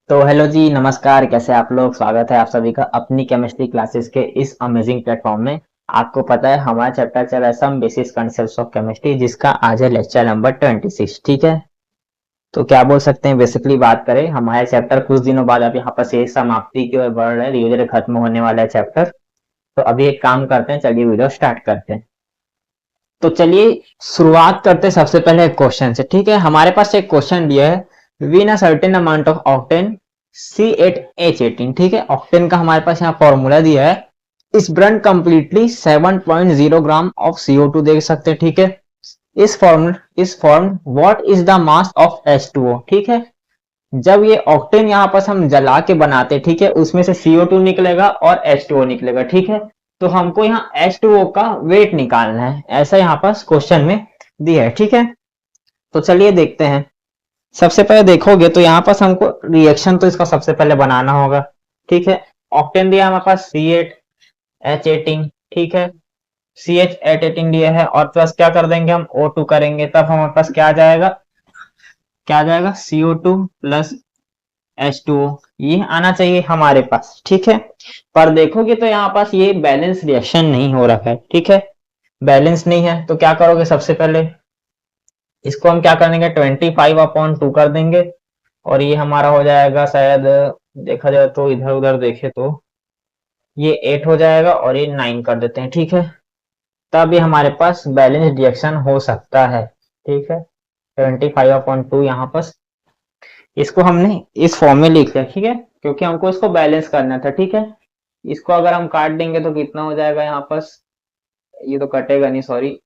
तो हेलो जी, नमस्कार। कैसे आप लोग? स्वागत है आप सभी का अपनी केमिस्ट्री क्लासेस के इस अमेजिंग प्लेटफॉर्म में। आपको पता है हमारा चैप्टर चल रहा है some basic concepts of chemistry, जिसका आज है लेक्चर नंबर 26। ठीक है, तो क्या बोल सकते हैं, बेसिकली बात करें, हमारा चैप्टर कुछ दिनों बाद अब यहाँ पर से समाप्ति की ओर बढ़ रहा है, धीरे धीरे खत्म होने वाला है चैप्टर। तो अभी एक काम करते हैं, चलिए वीडियो स्टार्ट करते हैं। तो चलिए शुरुआत करते हैं सबसे पहले एक क्वेश्चन से। ठीक है, हमारे पास एक क्वेश्चन दिया है, win a certain amount of octane C8H18। ठीक है, ऑक्टेन का हमारे पास यहाँ फॉर्मूला दिया है। इस ब्रन कंप्लीटली 7.0 ग्राम ऑफ CO2 देख सकते हैं। ठीक है, इस form what is the mass of H2O। ठीक है, जब ये ऑक्टेन यहाँ पर हम जला के बनाते, ठीक है, उसमें से CO2 निकलेगा और H2O निकलेगा। ठीक है, तो हमको यहाँ H2O का वेट निकालना है, ऐसा यहाँ पर क्वेश्चन में दिया है। ठीक है, तो चलिए देखते हैं। सबसे पहले देखोगे तो यहाँ पर हमको रिएक्शन तो इसका सबसे पहले बनाना होगा। ठीक है, ऑक्टेन दिया हमारे पास C8H18। ठीक है, CH818 दिया है और प्लस क्या कर देंगे हम O2 करेंगे, तब हमारे पास क्या आ जाएगा CO2 प्लस H2O। ये आना चाहिए हमारे पास। ठीक है, पर देखोगे तो यहाँ पास ये बैलेंस रिएक्शन नहीं हो रखा है। ठीक है, बैलेंस नहीं है, तो क्या करोगे, सबसे पहले इसको हम क्या करेंगे, 25/2 कर देंगे और ये हमारा हो जाएगा शायद, देखा जाए तो इधर उधर देखे तो ये 8 हो जाएगा और ये 9 कर देते हैं। ठीक है, तब ये हमारे पास बैलेंस रिएक्शन हो सकता है। ठीक है, 25/2 यहाँ पर इसको हमने इस फॉर्म में लिख लिया। ठीक है, क्योंकि हमको इसको बैलेंस करना था। ठीक है, इसको अगर हम काट देंगे तो कितना हो जाएगा यहाँ पर, ये तो कटेगा नहीं, सॉरी।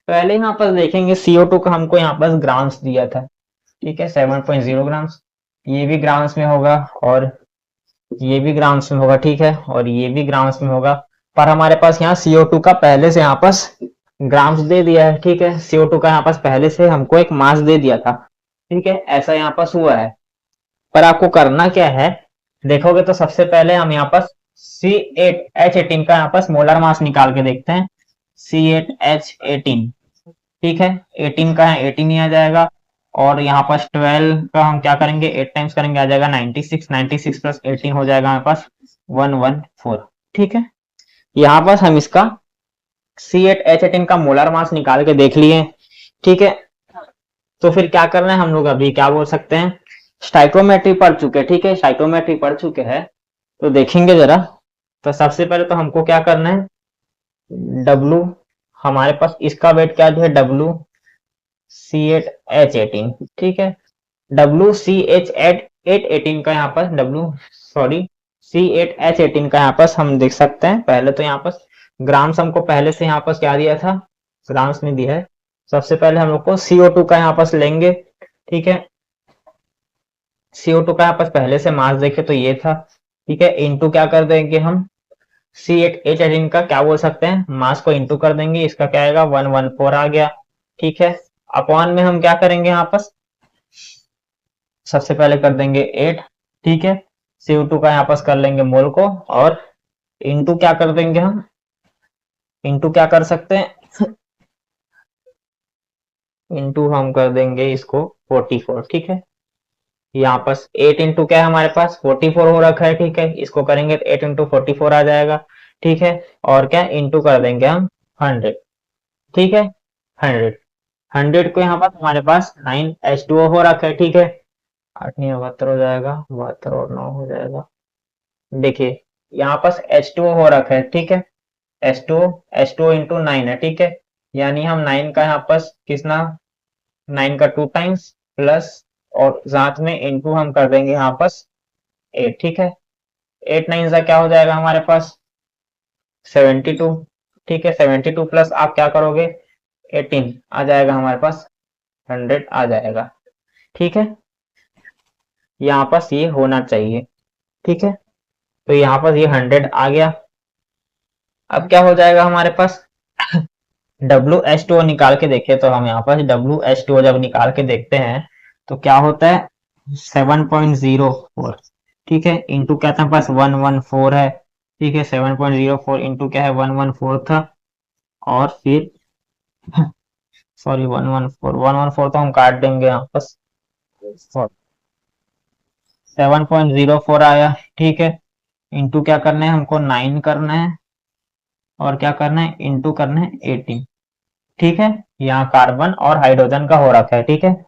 पहले यहाँ पर देखेंगे CO2 का हमको यहाँ पर ग्राम्स दिया था। ठीक है, 7.0 ग्राम्स, ये भी ग्राम्स में होगा और ये भी ग्राम्स में होगा। ठीक है, और ये भी ग्राम्स में होगा, पर हमारे पास यहाँ CO2 का पहले से यहाँ पास ग्राम्स दे दिया है। ठीक है, CO2 का यहाँ पास पहले से हमको एक मास दे दिया था। ठीक है, ऐसा यहाँ पास हुआ है। पर आपको करना क्या है, देखोगे तो सबसे पहले हम यहाँ पर C8H18 का यहाँ पर मोलर मास निकाल के देखते हैं। C8H18, ठीक है, 18 का है 18 ही आ जाएगा, और यहाँ पास 12 का हम क्या करेंगे, 8 टाइम्स करेंगे, आ जाएगा 96। 96 प्लस 18 हो जाएगा हमारे पास 114। ठीक है, यहाँ पास हम इसका C8H18 का मोलर मास निकाल के देख लिए। ठीक है, तो फिर क्या करना है हम लोग, अभी क्या बोल सकते हैं, स्टाइकोमेट्री पढ़ चुके। ठीक है, स्टाइकोमेट्री पढ़ चुके हैं, तो देखेंगे जरा। तो सबसे पहले तो हमको क्या करना है, W, हमारे पास इसका वेट क्या है, C8H18। ठीक है, WCH818 का यहाँ पर C8H18 का यहाँ पर हम देख सकते हैं। पहले तो यहाँ पर ग्राम्स हमको पहले से यहाँ पर क्या दिया था, ग्राम्स में दिया है। सबसे पहले हम लोग को CO2 का यहाँ पर लेंगे। ठीक है, CO2 का यहाँ पर पहले से मास देखे तो ये था। ठीक है, इंटू क्या कर देंगे हम, C8H18 का क्या बोल सकते हैं, मास को इंटू कर देंगे, इसका क्या आएगा 114 आ गया। ठीक है, अपॉन में हम क्या करेंगे यहाँ पर, सबसे पहले कर देंगे 8। ठीक है, CO2 का यहाँ पर कर लेंगे मोल को, और इंटू क्या कर देंगे हम, इंटू क्या कर सकते हैं, इंटू हम कर देंगे इसको 44। ठीक है, यहाँ पर 8 इंटू क्या है हमारे पास 44 हो रखा है। ठीक है, इसको करेंगे तो 8 इंटू 44 आ जाएगा। ठीक है, और क्या इंटू कर देंगे हम 100। ठीक है, 100, 100 को यहाँ पर हमारे पास 9H2O हो रखा है। ठीक है, 8 नहीं 72 हो जाएगा, 72 और 9 हो जाएगा। देखिए यहाँ पास H2O हो रखा है। ठीक है, H2O, H2O इंटू 9 है। ठीक है, यानी हम 9 का यहाँ पास कितना, 9 का 2 टाइम्स प्लस, और साथ में इंटू हम कर देंगे यहाँ पास 8। ठीक है, 8 9 का क्या हो जाएगा हमारे पास 72। ठीक है, 72 प्लस आप क्या करोगे 18 आ जाएगा हमारे पास, 100 आ जाएगा। ठीक है, यहाँ पास ये होना चाहिए। ठीक है, तो यहाँ पर ये 100 आ गया। अब क्या हो जाएगा हमारे पास, WH2O निकाल के देखे तो हम यहाँ पर WH2O जब निकाल के देखते हैं तो क्या होता है 7.04। ठीक है, इंटू क्या था पास 114 है। ठीक है, 7.04 इंटू क्या है 114 था, और फिर सॉरी 114 तो हम काट देंगे यहाँ पर, 7.04 आया, ठीक है। इंटू क्या करना है हमको 9 करना है, और क्या करना है इंटू करना है 18, ठीक है। यहाँ कार्बन और हाइड्रोजन का हो रखा है, ठीक है।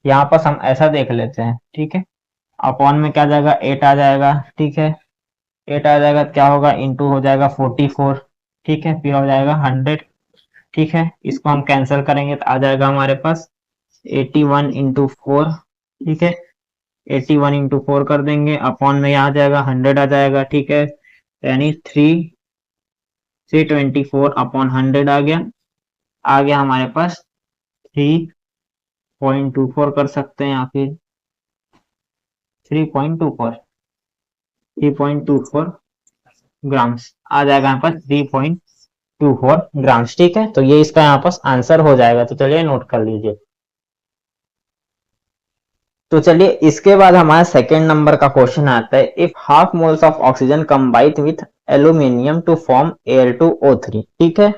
यहाँ पर हम ऐसा देख लेते हैं, ठीक है। अपॉन में क्या जाएगा 8 आ जाएगा, ठीक है। 8 आ जाएगा क्या होगा इंटू हो जाएगा 44, ठीक है। फिर हो जाएगा 100, ठीक है। इसको हम कैंसिल करेंगे तो आ जाएगा हमारे पास 81 इंटू 4, ठीक है। 81 इंटू 4 कर देंगे, अपॉन में आ जाएगा 100 आ जाएगा, ठीक है। यानी 324 अपॉन 100 आ गया हमारे पास 3.24 कर सकते हैं, या फिर 3.24 3.24 ग्राम्स आ जाएगा यहाँ पर 3.24 ग्राम्स, ठीक है। तो ये इसका यहाँ पर आंसर हो जाएगा, तो चलिए नोट कर लीजिए। तो चलिए इसके बाद हमारा सेकेंड नंबर का क्वेश्चन आता है, if half moles of oxygen combined with aluminium to form Al2O3, ठीक है,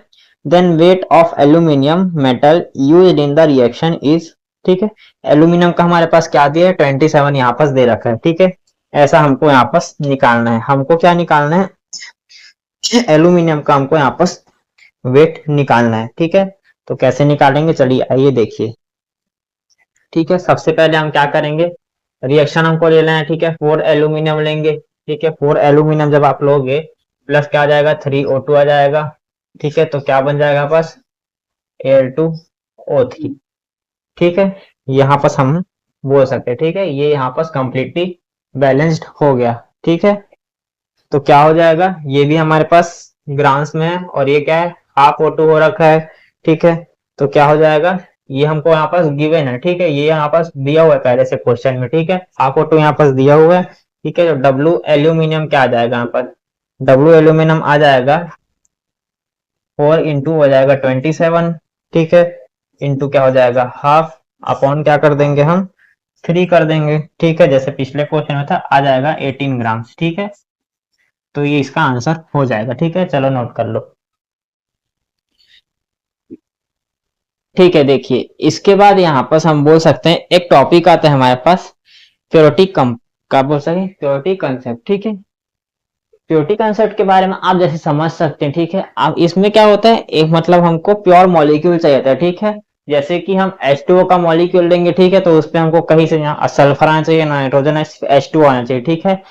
then weight of aluminium metal used in the reaction is, ठीक है। एल्यूमिनियम का हमारे पास क्या दिया है 27 यहाँ पास दे रखा है, ठीक है। ऐसा हमको यहाँ पास निकालना है, हमको क्या निकालना है एल्यूमिनियम का हमको यहाँ पास वेट निकालना है, ठीक है। तो कैसे निकालेंगे चलिए आइए देखिए, ठीक है। सबसे पहले हम क्या करेंगे, रिएक्शन हमको लेना है, ठीक है। 4 एल्यूमिनियम लेंगे, ठीक है। 4 एल्यूमिनियम जब आप लोगे प्लस क्या आ जाएगा 3O2 आ जाएगा, ठीक है। तो क्या बन जाएगा पास Al2O3, ठीक है। यहाँ पास हम बोल सकते हैं, ठीक है। ये यहाँ पास कंप्लीटली बैलेंस्ड हो गया, ठीक है। तो क्या हो जाएगा, ये भी हमारे पास ग्राम्स में है, और ये क्या है हाफ O2 हो रखा है, ठीक है। तो क्या हो जाएगा, ये हमको यहाँ पास गिवन है, ठीक है। ये यहाँ पास दिया हुआ है पहले से क्वेश्चन में, ठीक है। हाफ O2 यहाँ पास दिया हुआ है, ठीक है। तो W एल्यूमिनियम क्या आ जाएगा यहाँ पर, W एल्यूमिनियम आ जाएगा 4 इंटू हो जाएगा 27, ठीक है। इंटू क्या हो जाएगा हाफ, अपॉन क्या कर देंगे हम 3 कर देंगे, ठीक है। जैसे पिछले क्वेश्चन में था आ जाएगा 18 ग्राम्स, ठीक है। तो ये इसका आंसर हो जाएगा, ठीक है। चलो नोट कर लो, ठीक है। देखिए इसके बाद यहाँ पर हम बोल सकते हैं एक टॉपिक आता है हमारे पास प्योरिटी कम क्या बोल सकते हैं प्योरिटी कंसेप्ट, ठीक है। प्योरिटी कंसेप्ट के बारे में आप जैसे समझ सकते हैं, ठीक है। अब इसमें क्या होता है, एक मतलब हमको प्योर मॉलिक्यूल चाहिए था, ठीक है। जैसे कि हम H2O का मॉलिक्यूल लेंगे, ठीक है। तो उस पर हमको कहीं से यहाँ सल्फर आना चाहिए, नाइट्रोजन H2O आना चाहिए, ठीक है।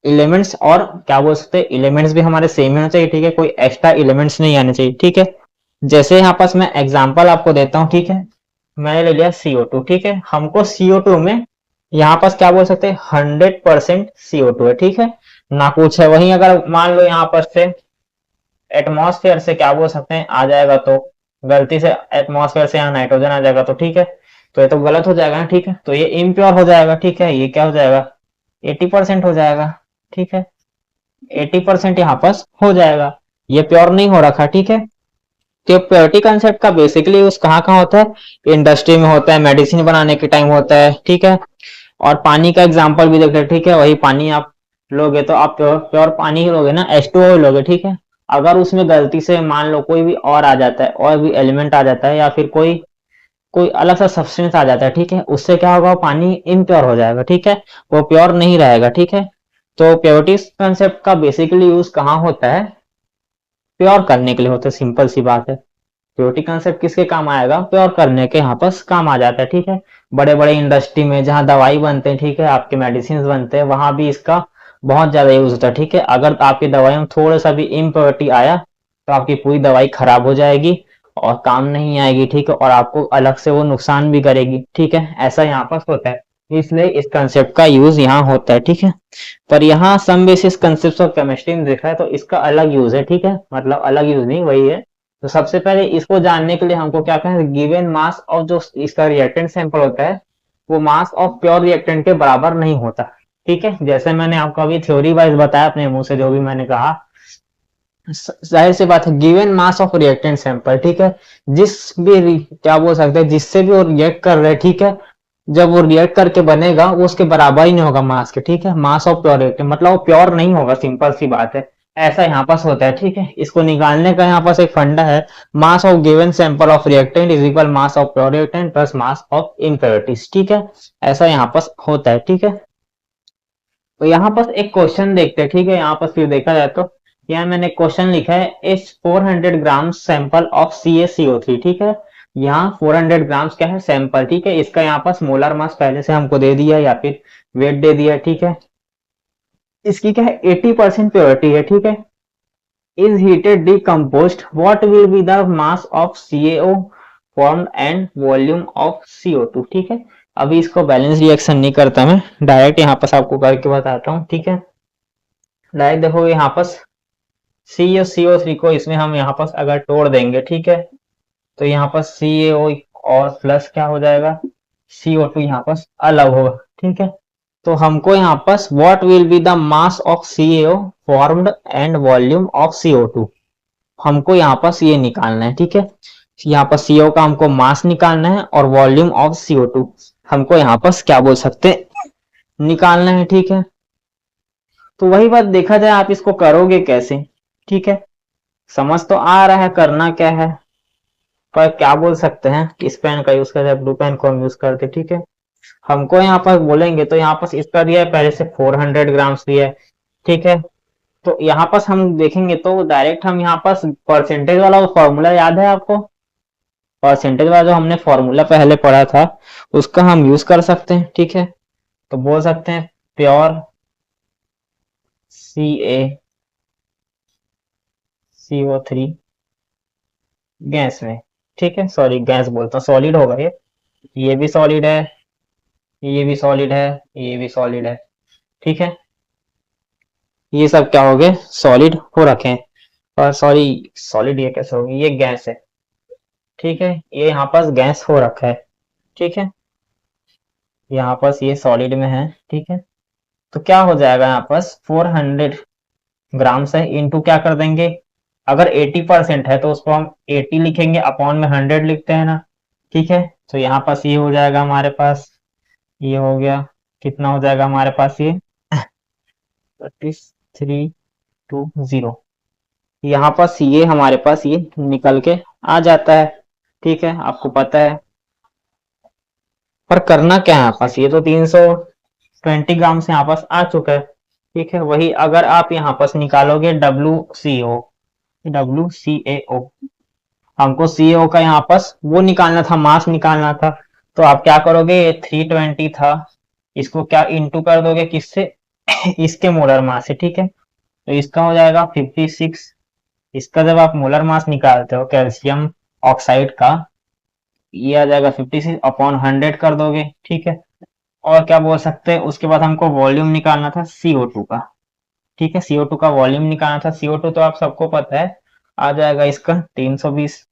एलिमेंट्स और क्या बोल सकते हैं एलिमेंट्स भी हमारे सेम होना चाहिए, ठीक है। कोई एक्स्ट्रा एलिमेंट्स नहीं आने चाहिए, ठीक है। जैसे यहाँ पास मैं एग्जांपल आपको देता हूँ, ठीक है। मैंने ले लिया CO2, ठीक है। हमको CO2 में यहाँ पास क्या बोल सकते हैं 100% CO2 है, ठीक है। ना कुछ है, वहीं अगर मान लो यहाँ पर से एटमॉस्फेयर से क्या बोल सकते हैं आ जाएगा, तो गलती से एटमॉस्फेयर से यहाँ नाइट्रोजन आ जाएगा, तो ठीक है। तो ये तो गलत हो जाएगा ना, ठीक है। तो ये इम्प्योर हो जाएगा, ठीक है। ये क्या हो जाएगा 80% हो जाएगा, ठीक है। 80% यहाँ पास हो जाएगा, ये प्योर नहीं हो रखा, ठीक है। तो प्योरिटी कंसेप्ट का बेसिकली यूज कहाँ कहाँ होता है, इंडस्ट्री में होता है, मेडिसिन बनाने के टाइम होता है, ठीक है। और पानी का एग्जांपल भी देखते हैं, ठीक है। वही पानी आप लोगे तो आप प्योर प्योर पानी ही लोगे ना, H2O लोगे, ठीक है। अगर उसमें गलती से मान लो कोई भी और आ जाता है, और भी एलिमेंट आ जाता है, या फिर कोई कोई अलग सा सब्सटेंस आ जाता है, ठीक है। उससे क्या होगा पानी इम्प्योर हो जाएगा, ठीक है। वो प्योर नहीं रहेगा, ठीक है। तो प्योरिटी कंसेप्ट का बेसिकली यूज कहाँ होता है, प्योर करने के लिए होता है, सिंपल सी बात है। प्योरिटी कंसेप्ट किसके काम आएगा, प्योर करने के यहाँ पर काम आ जाता है, ठीक है। बड़े बड़े इंडस्ट्री में जहाँ दवाई बनते हैं, ठीक है, आपके मेडिसिन बनते हैं, वहां भी इसका बहुत ज्यादा यूज होता है, ठीक है। अगर आपकी दवाई में थोड़ा सा भी इम्प्योरिटी आया तो आपकी पूरी दवाई खराब हो जाएगी और काम नहीं आएगी, ठीक है। और आपको अलग से वो नुकसान भी करेगी, ठीक है। ऐसा यहाँ पर होता है, इसलिए इस कंसेप्ट का यूज यहाँ होता है, ठीक है। पर यहाँ सम बेसिस कंसेप्ट ऑफ केमिस्ट्री में देखा है तो इसका अलग यूज है, ठीक है। मतलब अलग यूज नहीं वही है। तो सबसे पहले इसको जानने के लिए हमको क्या करना है, गिवन मास ऑफ जो इसका रिएक्टेंट सैंपल होता है वो मास ऑफ प्योर रिएक्टेंट के बराबर नहीं होता, ठीक है। जैसे मैंने आपको अभी थ्योरी वाइज बताया अपने मुंह से जो भी मैंने कहा, जाहिर सी बात है given mass of reactant sample, ठीक है। जिस भी क्या बोल सकते हैं जिससे भी वो रिएक्ट कर रहे हैं, ठीक है, जब वो रिएक्ट करके बनेगा वो उसके बराबर ही नहीं होगा मास के, ठीक है। मास ऑफ प्योर रिएक्टेंट मतलब वो प्योर नहीं होगा, सिंपल सी बात है। ऐसा यहाँ पास होता है, ठीक है। इसको निकालने का यहाँ पास एक फंडा है, mass of given sample of reactant is equal mass of pure reactant plus mass of impurities, ठीक है। ऐसा यहाँ पास होता है, ठीक है। तो यहाँ पर एक क्वेश्चन देखते हैं, ठीक है। यहाँ पर फिर देखा जाए तो यहाँ मैंने क्वेश्चन लिखा है इस 400 ग्राम सैंपल ऑफ CaCO3, ठीक है। यहाँ 400 ग्राम्स क्या है, सैंपल, ठीक है। इसका यहाँ पर मोलर मास पहले से हमको दे दिया या फिर वेट दे दिया, ठीक है। इसकी क्या है, 80% प्योरिटी है, ठीक है। is heated decomposed, what will be the mass of CaO formed and volume of CO2, ठीक है। अभी इसको बैलेंस रिएक्शन नहीं करता मैं, डायरेक्ट यहाँ पर आपको करके बताता हूँ, ठीक है। डायरेक्ट देखो यहाँ पर CO3 को इसमें हम यहाँ पर अगर तोड़ देंगे, ठीक है, तो यहाँ पर CaO और प्लस क्या हो जाएगा, CO2 यहाँ पर अलग होगा, ठीक है। तो हमको यहाँ पर what will be the mass of CaO formed and volume of CO2, हमको यहाँ पर ये निकालना है, ठीक है। यहाँ पर CO का हमको मास निकालना है और वॉल्यूम ऑफ CO2 हमको यहाँ पर क्या बोल सकते हैं, निकालना है, ठीक है। तो वही बात देखा जाए आप इसको करोगे कैसे, ठीक है। समझ तो आ रहा है करना क्या है, पर क्या बोल सकते हैं, किस पेन का यूज करते हैं, ब्लू पेन को हम यूज करते, ठीक है। हमको यहाँ पर बोलेंगे तो यहाँ पर इसका दिया है पहले से 400 ग्राम्स दिया है, ठीक है। तो यहाँ पर हम देखेंगे तो डायरेक्ट हम यहाँ पर परसेंटेज वाला फॉर्मूला याद है आपको, परसेंटेज वाला जो हमने फॉर्मूला पहले पढ़ा था उसका हम यूज कर सकते हैं, ठीक है। तो बोल सकते हैं प्योर CaCO3 गैस में, ठीक है। सॉरी गैस बोलता हूँ, सॉलिड होगा ये भी सॉलिड है, ये भी सॉलिड है, ये भी सॉलिड है, ठीक है। ये सब क्या हो गए, सॉलिड हो रखे हैं। और सॉरी सॉलिड ये कैसे होगी, ये गैस है, ठीक है। ये यहाँ पास गैस हो रखा है, ठीक है। यहाँ पास ये सॉलिड में है, ठीक है। तो क्या हो जाएगा, यहाँ पास 400 ग्राम्स है, इंटू क्या कर देंगे, अगर 80% है तो उसको हम 80 लिखेंगे, अपॉन में 100 लिखते हैं ना, ठीक है। तो यहाँ पास ये हो जाएगा हमारे पास, ये हो गया, कितना हो जाएगा हमारे पास ये 3320, यहाँ पास ये हमारे पास ये निकल के आ जाता है, ठीक है, आपको पता है। पर करना क्या है, पास ये तो 320 ग्राम से यहाँ पास आ चुका है, ठीक है। वही अगर आप यहाँ पास निकालोगे WCO हमको CaO का यहाँ पास वो निकालना था, मास निकालना था। तो आप क्या करोगे, ये 320 था, इसको क्या इंटू कर दोगे किससे इसके मोलर मास से, ठीक है। तो इसका हो जाएगा 56, इसका जब आप मोलर मास निकालते हो कैल्शियम ऑक्साइड का, ये आ जाएगा 56 अपॉन 100 कर दोगे, ठीक है। और क्या बोल सकते हैं, उसके बाद हमको वॉल्यूम निकालना था CO2 का, ठीक है। CO2 का वॉल्यूम निकालना था, CO2 तो आप सबको पता है, आ जाएगा इसका 320,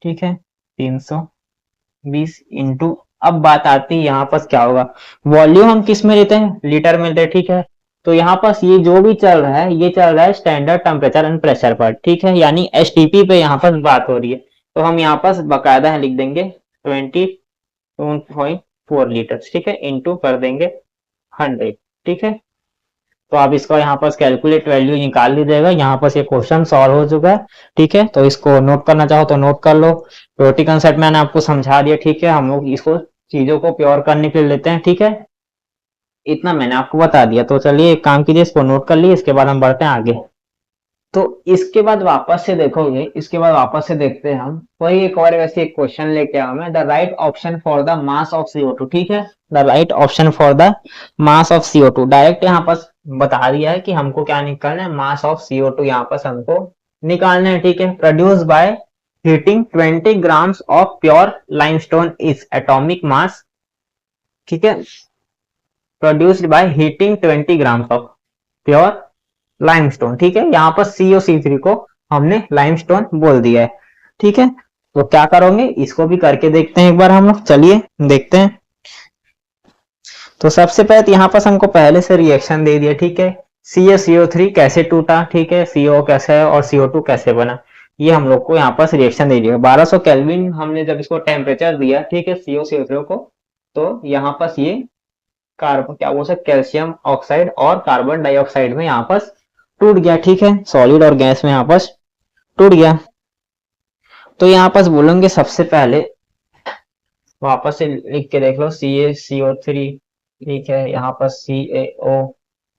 ठीक है। 320 इंटू, अब बात आती है यहाँ पर क्या होगा, वॉल्यूम हम किस में लेते हैं, लीटर में लेते हैं, ठीक है। तो यहाँ पास ये जो भी चल रहा है, ये चल रहा है स्टैंडर्ड टेम्परेचर एंड प्रेशर पर, ठीक है, यानी STP पे यहाँ पर बात हो रही है। तो हम यहाँ पास बाकायदा लिख देंगे 22.4 लीटर, ठीक है, इंटू कर देंगे 100, ठीक है। तो आप इसका यहाँ पर कैलकुलेट वैल्यू निकाल लीजिएगा, यहाँ पर ये क्वेश्चन सॉल्व हो चुका है, ठीक है। तो इसको नोट करना चाहो तो नोट कर लो। प्योरिटी कंसेप्ट मैंने आपको समझा दिया, ठीक है। हम लोग इसको चीजों को प्योर करने के लिए लेते हैं, ठीक है। इतना मैंने आपको बता दिया, तो चलिए एक काम कीजिए, इसको नोट कर लिए, इसके बाद हम बढ़ते हैं आगे। तो इसके बाद वापस से देखोगे, इसके बाद वापस से देखते हैं हम वही एक और वैसे एक क्वेश्चन लेके आया मैं, the right option for the mass of CO2, ठीक है। The right option for the mass of CO2, direct यहाँ पर बता दिया है कि हमको क्या निकालना है, मास ऑफ CO2 यहाँ पर हमको निकालना है, ठीक है। Produce by heating 20 grams of pure limestone is atomic mass, ठीक है। Produced by heating 20 grams of pure limestone, ठीक है। यहाँ पर COC3 को हमने लाइमस्टोन बोल दिया है, ठीक है। तो क्या करोगे, इसको भी करके देखते हैं एक बार हम लोग, चलिए देखते हैं। तो सबसे पहले तो यहाँ पर हमको पहले से रिएक्शन दे दिया, ठीक है। CaCO3 कैसे टूटा, ठीक है, CO कैसे है और CO2 कैसे बना, ये हम लोग को यहाँ पर रिएक्शन दे दिया। 1200 केल्विन हमने जब इसको टेम्परेचर दिया, ठीक है, COCO3 को, तो यहाँ पर ये कार्बन क्या बोल सकते, कैल्शियम ऑक्साइड और कार्बन डाइऑक्साइड में यहाँ पर टूट गया, ठीक है। सॉलिड और गैस में यहाँ पर टूट गया। तो यहाँ पर बोलेंगे सबसे पहले वापस से लिख के देख लो, CaCO3 ठीक है, यहाँ पर CaO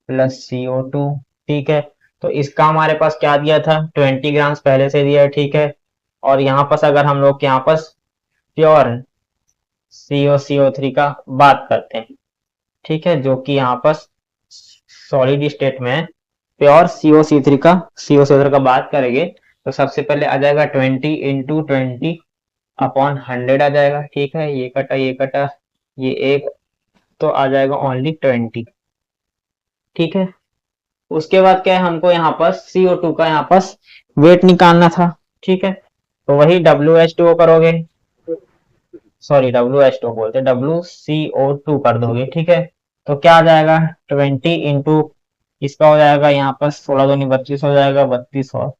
प्लस CO2, ठीक है। तो इसका हमारे पास क्या दिया था, 20 ग्राम्स पहले से दिया है, ठीक है। और यहाँ पर अगर हम लोग यहाँ पर प्योर CO3 का बात करते हैं, ठीक है, जो कि यहाँ पर सॉलिड स्टेट में है, प्योर CO3 का बात करेंगे तो सबसे पहले आ जाएगा 20 इंटू 20 अपॉन 100 आ जाएगा, ठीक है। ये कटा ये एक, तो आ जाएगा ओनली 20, ठीक है। उसके बाद क्या है, हमको यहाँ पर CO2 का यहाँ पर वेट निकालना था, ठीक है। तो वही WH2O करोगे, सॉरी WH2 बोलते WCO2 कर दोगे, ठीक है। तो क्या आ जाएगा 20 इंटू इसका हो जाएगा यहाँ पर 16 दूनी 32 हो जाएगा, 32 और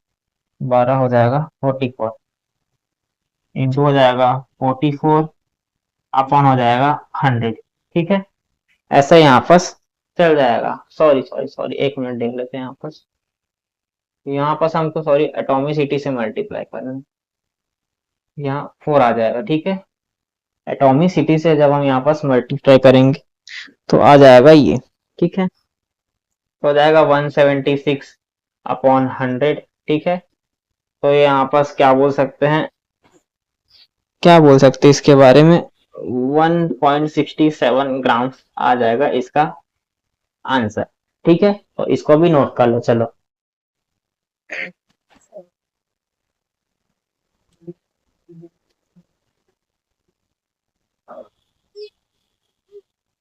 12 हो जाएगा 44 इंटू हो जाएगा 44 अपॉन हो जाएगा 100, ठीक है। ऐसा यहाँ पर चल जाएगा। सॉरी 1 मिनट देख लेते हैं यहाँ पर हमको सॉरी एटॉमिसिटी से मल्टीप्लाई करना, यहाँ 4 आ जाएगा, ठीक है। एटॉमिसिटी से जब हम यहाँ पर मल्टीप्लाई करेंगे तो आ जाएगा ये, ठीक है। तो हो जाएगा 176 अपॉन 100, ठीक है। तो ये यहाँ पर क्या बोल सकते हैं इसके बारे में, 1.67 ग्राम आ जाएगा इसका आंसर, ठीक है। तो इसको भी नोट कर लो, चलो।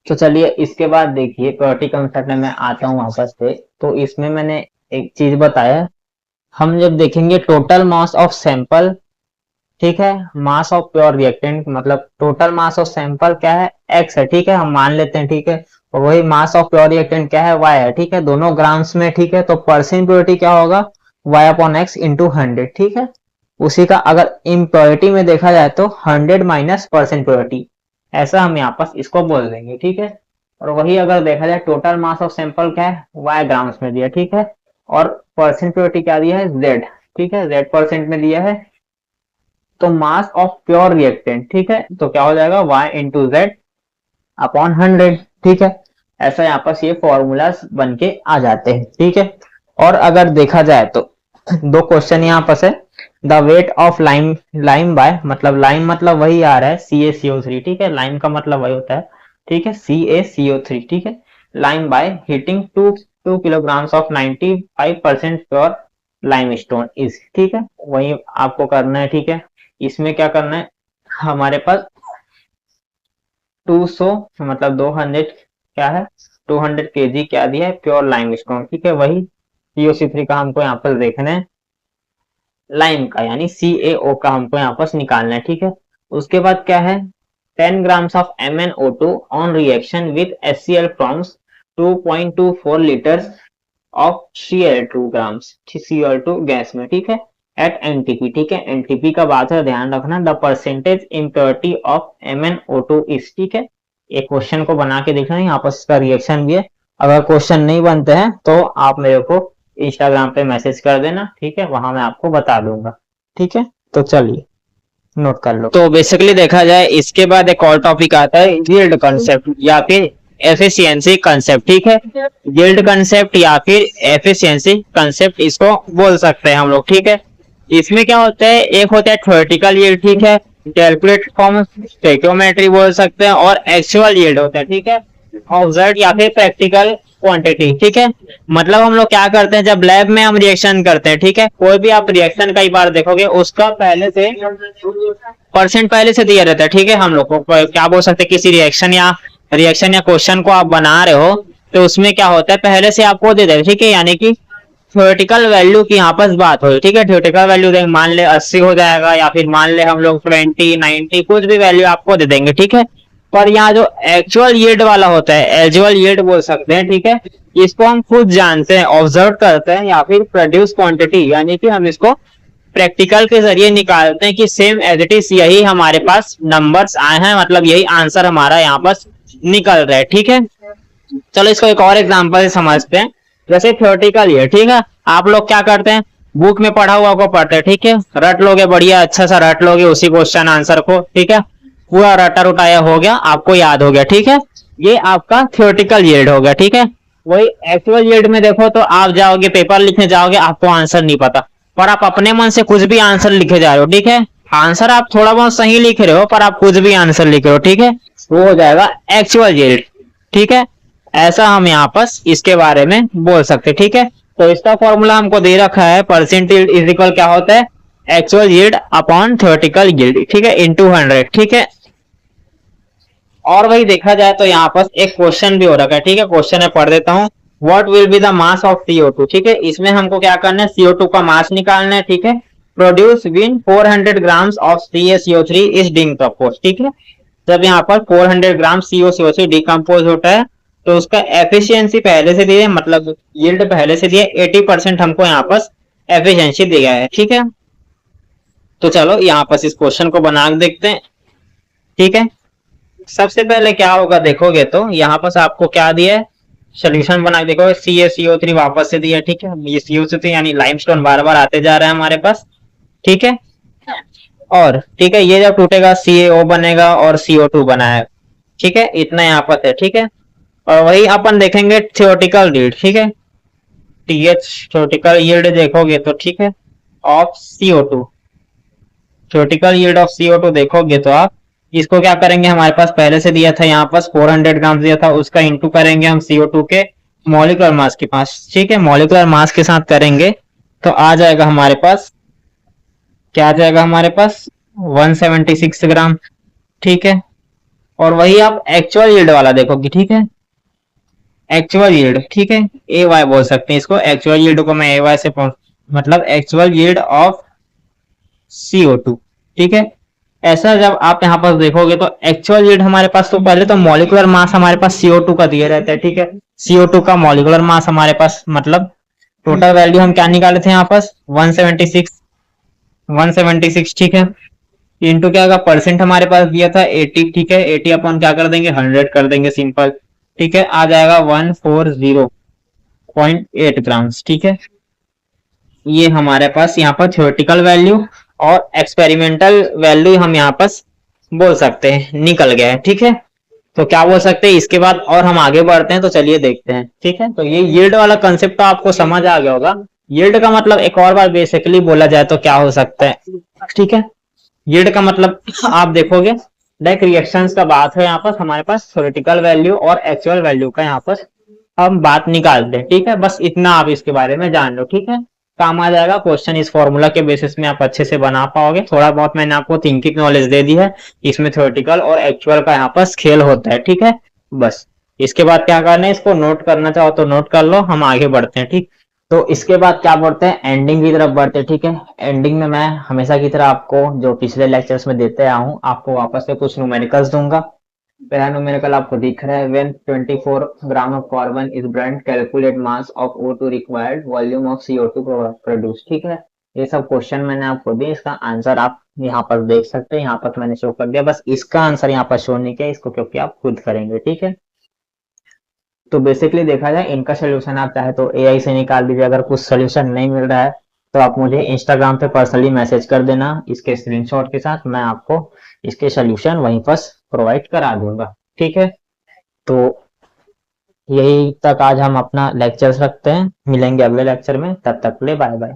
तो चलिए इसके बाद देखिए प्योरिटी कंसेप्ट में मैं आता हूँ वापस से। तो इसमें मैंने एक चीज बताया, हम जब देखेंगे टोटल मास ऑफ सैंपल, ठीक है, मास ऑफ प्योर रिएक्टेंट मतलब टोटल मास ऑफ सैंपल क्या है, x है, ठीक है, हम मान लेते हैं, ठीक है। और वही मास ऑफ प्योर रिएक्टेंट क्या है, y है, ठीक है, दोनों ग्राम्स में, ठीक है। तो परसेंट प्योरिटी क्या होगा, y अपॉन x इंटू 100, ठीक है। उसी का अगर इम्प्योरिटी में देखा जाए तो 100 माइनस परसेंट प्योरिटी, ऐसा हम यहाँ पर इसको बोल देंगे, ठीक है। और वही अगर देखा जाए टोटल मास ऑफ सैंपल क्या है, y ग्राम्स में दिया, ठीक है। और परसेंट प्योरिटी क्या दिया है, z, ठीक है, z परसेंट में दिया है। तो मास ऑफ प्योर रिएक्टेंट, ठीक है, तो क्या हो जाएगा y इंटू z अपॉन 100, ठीक है। ऐसा यहाँ पर ये फॉर्मूलाज बन के आ जाते हैं, ठीक है। और अगर देखा जाए तो दो क्वेश्चन यहाँ पर है, the weight of lime by, मतलब लाइम मतलब वही आ रहा है CaCO3, ठीक है, लाइम का मतलब वही होता है, ठीक है, CaCO3, ठीक है। Lime by heating 2 kilograms of 95% pure limestone is, ठीक है, वही आपको करना है, ठीक है। इसमें क्या करना है, हमारे पास 200 मतलब 200 क्या है, 200 kg क्या दिया है, प्योर लाइमस्टोन, ठीक है। वही CaO3 का हमको यहाँ पर देखना है, लाइम का यानी CaO का हमको यहाँ पर निकालना है, ठीक है। उसके बाद क्या है, 10 grams of MnO2 on reaction with HCl firms 2.24 litres of Cl2 grams Cl2 gas में, ठीक है, एट NTP, ठीक है। NTP का बात है, ध्यान रखना, the percentage impurity of MnO2 is, ठीक है। एक क्वेश्चन को बना के देखना, यहाँ पर इसका रिएक्शन भी है। अगर क्वेश्चन नहीं बनते हैं तो आप मेरे को इंस्टाग्राम पे मैसेज कर देना, ठीक है, वहां मैं आपको बता दूंगा, ठीक है। तो चलिए नोट कर लो। तो बेसिकली देखा जाए इसके बाद एक और टॉपिक आता है यील्ड कांसेप्ट या फिर एफिशिएंसी कांसेप्ट, ठीक है। यील्ड कांसेप्ट या फिर एफिशिएंसी कांसेप्ट इसको बोल सकते हैं हम लोग, ठीक है। इसमें क्या होता है, एक होता है थ्योरेटिकल यील्ड, ठीक है, कैलकुलेट फ्रॉम स्टोइकियोमेट्री बोल सकते हैं, और एक्चुअल यील्ड होता है, ठीक है, ऑब्जर्व या फिर प्रैक्टिकल क्वांटिटी, ठीक है। मतलब हम लोग क्या करते हैं, जब लैब में हम रिएक्शन करते हैं, ठीक है, कोई भी आप रिएक्शन कई बार देखोगे उसका पहले से परसेंट पहले से दिया रहता है, ठीक है। हम लोग को क्या बोल सकते हैं, किसी रिएक्शन या क्वेश्चन को आप बना रहे हो तो उसमें क्या होता है, पहले से आपको दे देते, ठीक है, यानी कि थ्योरेटिकल वैल्यू की यहाँ पर बात हो, ठीक है। थ्योरेटिकल वैल्यू देंगे, मान ले 80 हो जाएगा, या फिर मान ले हम लोग 20 90 कुछ भी वैल्यू आपको दे देंगे, ठीक है। पर यहाँ जो एक्चुअल यील्ड वाला होता है, एजुअल यील्ड बोल सकते हैं, ठीक है, इसको हम खुद जानते हैं, ऑब्जर्व करते हैं, या फिर प्रोड्यूस क्वांटिटी यानी कि हम इसको प्रैक्टिकल के जरिए निकालते हैं कि सेम एज इट इज यही हमारे पास नंबर्स आए हैं, मतलब यही आंसर हमारा यहाँ पर निकल रहा है, ठीक है। चलो इसको एक और एग्जांपल से समझते हैं, जैसे थ्योरेटिकल ये, ठीक है, आप लोग क्या करते हैं, बुक में पढ़ा हुआ को पढ़ते हैं, ठीक है, रट लोगे, बढ़िया अच्छा सा रट लोगे उसी क्वेश्चन आंसर को, ठीक है, पूरा रटा रुटाया हो गया, आपको याद हो गया, ठीक है। ये आपका थियोरेटिकल यील्ड होगा, ठीक है। वही एक्चुअल यील्ड में देखो तो आप जाओगे पेपर लिखने जाओगे, आपको आंसर नहीं पता, पर आप अपने मन से कुछ भी आंसर लिखे जा रहे हो, ठीक है। आंसर आप थोड़ा बहुत सही लिख रहे हो, पर आप कुछ भी आंसर लिख रहे हो, ठीक है, वो हो जाएगा एक्चुअल यील्ड, ठीक है। ऐसा हम यहाँ पर इसके बारे में बोल सकते, ठीक है। तो इसका फॉर्मूला हमको दे रखा है, परसेंट यील्ड इज इक्वल क्या होता है, actual yield upon theoretical yield, ठीक है, इनटू 100, ठीक है। और वही देखा जाए तो यहाँ पर एक क्वेश्चन भी हो रखा है, ठीक है। क्वेश्चन है, पढ़ देता हूँ। What will be the mass of CO2, ठीक है। इसमें हमको क्या करना है, CO2 का मास निकालना है, ठीक है। Produce win 400 grams of CaCO3 is decompose, ठीक है। जब यहाँ पर 400 ग्राम CaCO3 डिकम्पोज होता है तो उसका एफिशिएंसी पहले से दिया, मतलब यील्ड पहले से दिया 80% हमको यहाँ पर एफिशिएंसी दिया है, ठीक है। तो चलो यहाँ पर इस क्वेश्चन को बना के देखते हैं, ठीक है। सबसे पहले क्या होगा देखोगे तो यहाँ पर आपको क्या दिया है, सोल्यूशन बना के देखोगे, CaCO3 वापस से दिया है, ठीक है। ये CO3 यानी लाइमस्टोन बार बार आते जा रहा है हमारे पास, ठीक है। और ठीक है, ये जब टूटेगा CaO बनेगा और CO2 बना है, ठीक है, इतना यहाँ पर है, ठीक है। और वही अपन देखेंगे थियोरेटिकल यील्ड, ठीक है। TH थियोरेटिकल यील्ड देखोगे तो ठीक है, of CO2, theoretical yield of CO2 देखोगे तो आप इसको क्या करेंगे, हमारे पास पहले से दिया था यहाँ पास 400 ग्राम दिया था, उसका इंटू करेंगे हम CO2 के मॉलिक्यूलर मास के पास, ठीक है। मॉलिक्यूलर मास के साथ करेंगे तो आ जाएगा हमारे पास, क्या आ जाएगा हमारे पास 176 ग्राम, ठीक है। और वही आप एक्चुअल यील्ड वाला देखोगे, ठीक है, एक्चुअल यील्ड, ठीक है, AY बोल सकते हैं इसको। एक्चुअल यील्ड को मैं AY से मतलब एक्चुअल यील्ड ऑफ CO2, ठीक है। ऐसा जब आप यहाँ पर देखोगे तो एक्चुअल यील्ड हमारे पास, तो पहले तो मॉलिक्यूलर मास हमारे पास CO2 का दिया रहता है, ठीक है। CO2 का मॉलिक्यूलर मास हमारे पास, मतलब टोटल वैल्यू हम क्या निकाले थे यहाँ पास 176, ठीक है। इंटू क्या होगा, परसेंट हमारे पास दिया था 80, ठीक है। 80 अपन क्या कर देंगे, 100 कर देंगे, सिंपल, ठीक है। आ जाएगा 140.8 ग्राम्स, ठीक है। ये हमारे पास यहाँ पर थ्योरेटिकल वैल्यू और एक्सपेरिमेंटल वैल्यू हम यहाँ पर बोल सकते हैं, निकल गया है, ठीक है। तो क्या बोल सकते हैं इसके बाद, और हम आगे बढ़ते हैं तो चलिए देखते हैं, ठीक है। तो ये यील्ड वाला कंसेप्ट तो आपको समझ आ गया होगा। यील्ड का मतलब एक और बार बेसिकली बोला जाए तो क्या हो सकता है, ठीक है। यील्ड का मतलब आप देखोगे डायरेक्ट रिएक्शंस का बात है, यहाँ पर हमारे पास थ्योरेटिकल वैल्यू और एक्चुअल वैल्यू का यहाँ पर हम बात निकालते हैं, ठीक है। बस इतना आप इसके बारे में जान लो, ठीक है। काम आ जाएगा क्वेश्चन, इस फॉर्मूला के बेसिस में आप अच्छे से बना पाओगे। थोड़ा बहुत मैंने आपको थिंकिंग नॉलेज दे दी है, इसमें थ्योरेटिकल और एक्चुअल का यहाँ पर खेल होता है, ठीक है। बस इसके बाद क्या करना है, इसको नोट करना चाहो तो नोट कर लो, हम आगे बढ़ते हैं, ठीक। तो इसके बाद क्या बढ़ते हैं, एंडिंग की तरफ बढ़ते हैं, ठीक है। एंडिंग में मैं हमेशा की तरह आपको जो पिछले लेक्चर्स में देते आया हूँ, आपको वापस से कुछ न्यूमेरिकल्स दूंगा। पहला न्यूमेरिकल आपको दिख रहा है, when 24 gram of carbon is burned calculate mass of O2 required volume of CO2 produce, ठीक है। ये सब क्वेश्चन मैंने आपको दिए, इसका आंसर आप यहाँ पर देख सकते हैं, यहाँ पर मैंने शो कर दिया। बस इसका आंसर यहाँ पर शो नहीं किया इसको, क्योंकि आप खुद करेंगे, ठीक है। तो बेसिकली देखा जाए इनका सोल्यूशन आप चाहे तो AI से निकाल दीजिए। अगर कुछ सोल्यूशन नहीं मिल रहा है तो आप मुझे इंस्टाग्राम पे पर्सनली मैसेज कर देना इसके स्क्रीनशॉट के साथ, मैं आपको इसके सोल्यूशन वहीं पर प्रोवाइड करा दूंगा, ठीक है। तो यही तक आज हम अपना लेक्चर्स रखते हैं, मिलेंगे अगले लेक्चर में, तब तक ले बाय बाय।